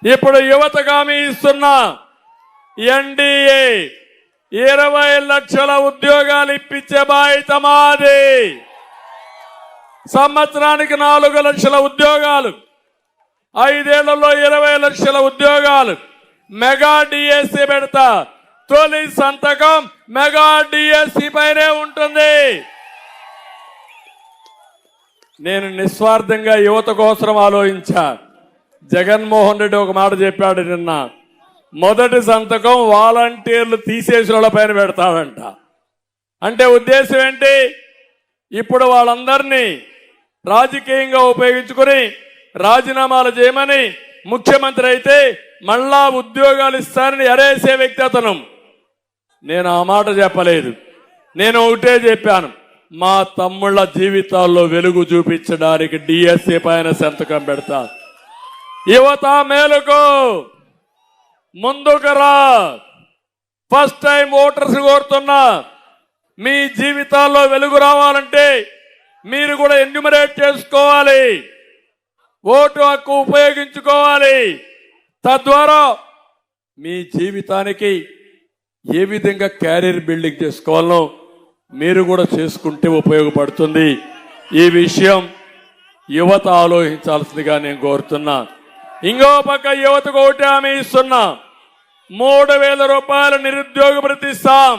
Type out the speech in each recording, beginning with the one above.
ఇప్పుడు యువతకు హామీ ఇస్తున్నా ఎన్డీఏ 20 లక్షల ఉద్యోగాలు ఇప్పించే బాధ్యత మాది. సంవత్సరానికి 4 లక్షల ఉద్యోగాలు, 5 ఏళ్లలో 20 లక్షల ఉద్యోగాలు. మెగా డిఎస్సి పెడతా. తొలి సంతకం మెగా డిఎస్సి పైనే ఉంటుంది. నేను నిస్వార్థంగా యువత కోసం ఆలోచించా. జగన్మోహన్ రెడ్డి ఒక మాట చెప్పాడు నిన్న, మొదటి సంతకం వాలంటీర్లు తీసేసిన వాళ్ళ పైన పెడతాడంట. అంటే ఉద్దేశం ఏంటి? ఇప్పుడు వాళ్ళందరినీ రాజకీయంగా ఉపయోగించుకుని రాజీనామాలు చేయమని, ముఖ్యమంత్రి అయితే మళ్ళా ఉద్యోగాలు ఇస్తారని ఎరేసే వ్యక్తి అతను. నేను ఆ మాట చెప్పలేదు. నేను ఒకటే చెప్పాను, మా తమ్ముళ్ల జీవితాల్లో వెలుగు చూపించడానికి డిఎస్సి పైన సంతకం పెడతా. యువత మేలుకో, ముందుకు రా. ఫస్ట్ టైం ఓటర్స్ కోరుతున్నా, మీ జీవితాల్లో వెలుగు రావాలంటే మీరు కూడా ఎన్యూమరేట్ చేసుకోవాలి, ఓటు హక్కు ఉపయోగించుకోవాలి. తద్వారా మీ జీవితానికి ఏ విధంగా క్యారియర్ బిల్డింగ్ చేసుకోవాలో మీరు కూడా చేసుకుంటే ఉపయోగపడుతుంది. ఈ విషయం యువత ఆలోచించాల్సిందిగా నేను కోరుతున్నా. ఇంకో పక్క యువతకు ఒకటి హామీ ఇస్తున్నా, 3,000 రూపాయల నిరుద్యోగ భృతి ఇస్తాం,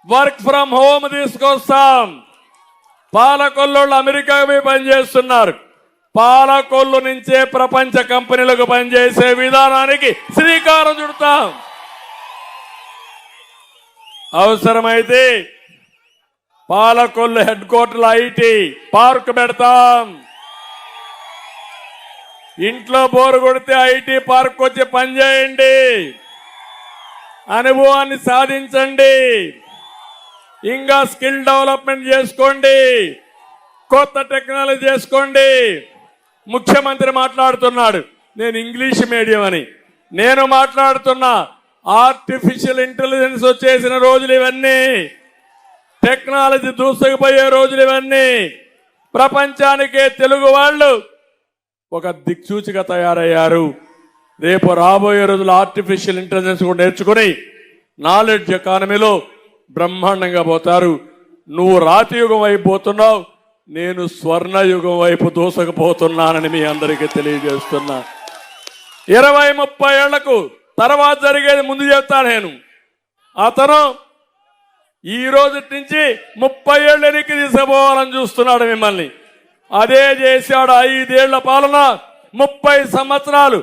వర్క్ ఫ్రం హోమ్ తీసుకొస్తాం. పాలకొల్లోళ్ళు అమెరికా పోయి పనిచేస్తున్నారు, పాలకొల్లు నుంచే ప్రపంచ కంపెనీలకు పనిచేసే విధానానికి శ్రీకారం చుడతాం. అవసరమైతే Palakollu head quarter IT park పెడతాం. ఇంట్లో బోరు కొడితే ఐటీ పార్క్ వచ్చి పనిచేయండి, అనుభవాన్ని సాధించండి, ఇంకా స్కిల్ డెవలప్మెంట్ చేసుకోండి, కొత్త టెక్నాలజీ చేసుకోండి. ముఖ్యమంత్రి మాట్లాడుతున్నాడు నేను ఇంగ్లీష్ మీడియం అని. నేను మాట్లాడుతున్నా ఆర్టిఫిషియల్ ఇంటెలిజెన్స్ వచ్చేసిన రోజులు ఇవన్నీ, టెక్నాలజీ దూసుకుపోయే రోజులు ఇవన్నీ. ప్రపంచానికే తెలుగు వాళ్ళు ఒక దిక్సూచిగా తయారయ్యారు. రేపు రాబోయే రోజులు ఆర్టిఫిషియల్ ఇంటెలిజెన్స్ కూడా నేర్చుకుని నాలెడ్జ్ ఎకానమీలో బ్రహ్మాండంగా పోతారు. నువ్వు రాతి యుగం వైపు పోతున్నావు, నేను స్వర్ణయుగం వైపు దూసకపోతున్నానని మీ అందరికీ తెలియజేస్తున్నా. 20-30 ఏళ్లకు తర్వాత జరిగేది ముందు చెప్తా నేను. అతను ఈ రోజు నుంచి 30 ఏళ్ళు వెనక్కి తీసుకుపోవాలని చూస్తున్నాడు మిమ్మల్ని. అదే చేశాడు. 5 ఏళ్ల పాలన, 30 సంవత్సరాలు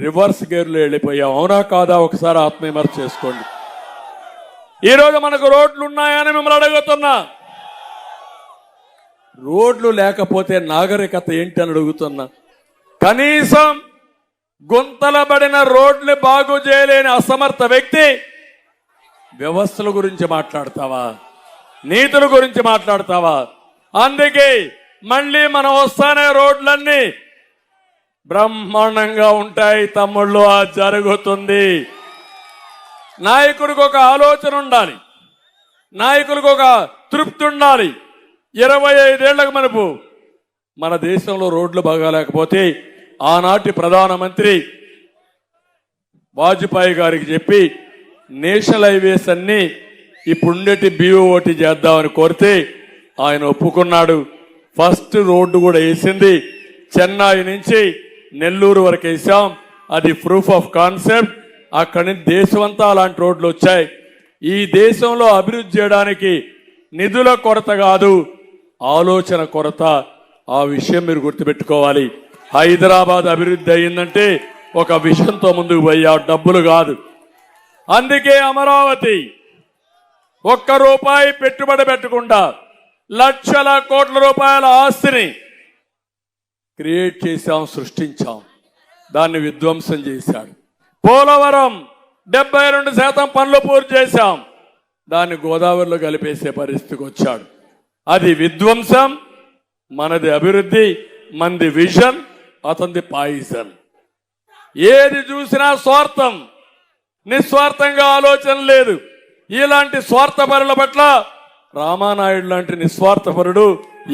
రివర్స్ గేర్లో వెళ్ళిపోయాం. అవునా కాదా? ఒకసారి ఆత్మవిమర్శ చేసుకోండి. ఈరోజు మనకు రోడ్లు ఉన్నాయని మిమ్మల్ని అడుగుతున్నా. రోడ్లు లేకపోతే నాగరికత ఏంటి అని అడుగుతున్నా. కనీసం గుంతలబడిన రోడ్లు బాగు చేయలేని అసమర్థ వ్యక్తి వ్యవస్థల గురించి మాట్లాడతావా? నీతుల గురించి మాట్లాడతావా? అందుకే మళ్ళీ మనం వస్తానే రోడ్లన్నీ బ్రహ్మాండంగా ఉంటాయి తమ్ముళ్ళు. జరుగుతుంది. నాయకుడికి ఒక ఆలోచన ఉండాలి, నాయకులకు ఒక తృప్తి ఉండాలి. 25 ఏళ్లకు మనకు మన దేశంలో రోడ్లు బాగాలేకపోతే ఆనాటి ప్రధానమంత్రి వాజ్పేయి గారికి చెప్పి నేషనల్ హైవేస్ అన్ని ఇప్పుడుండేటి BOT చేద్దామని కోరితే ఆయన ఒప్పుకున్నాడు. ఫస్ట్ రోడ్డు కూడా వేసింది. చెన్నై నుంచి నెల్లూరు వరకు వేసాం. అది ప్రూఫ్ ఆఫ్ కాన్సెప్ట్. అక్కడి నుంచి దేశమంతా అలాంటి రోడ్లు వచ్చాయి. ఈ దేశంలో అభివృద్ధి చేయడానికి నిధుల కొరత కాదు, ఆలోచన కొరత. ఆ విషయం మీరు గుర్తుపెట్టుకోవాలి. హైదరాబాద్ అభివృద్ధి అయిందంటే ఒక విషయంతో ముందుకు పోయా, డబ్బులు కాదు. అందుకే అమరావతి ₹1 పెట్టుబడి పెట్టకుండా లక్షల కోట్ల రూపాయల ఆస్తిని క్రియేట్ చేశాం, సృష్టించాం. దాన్ని విధ్వంసం చేశాడు. పోలవరం 72% పనులు పూర్తి చేశాం, దాన్ని గోదావరిలో కలిపేసే పరిస్థితికి వచ్చాడు. అది విధ్వంసం, మనది అభివృద్ధి, మనది విజన్, అతనిది పాయిజన్. ఏది చూసినా స్వార్థం, నిస్వార్థంగా ఆలోచన లేదు. ఇలాంటి స్వార్థపరుల పట్ల రామానాయుడు లాంటి నిస్వార్థపరుడు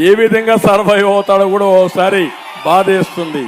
ఏ విధంగా సర్వైవ్ అవుతాడో కూడా ఓసారి బాధేస్తుంది.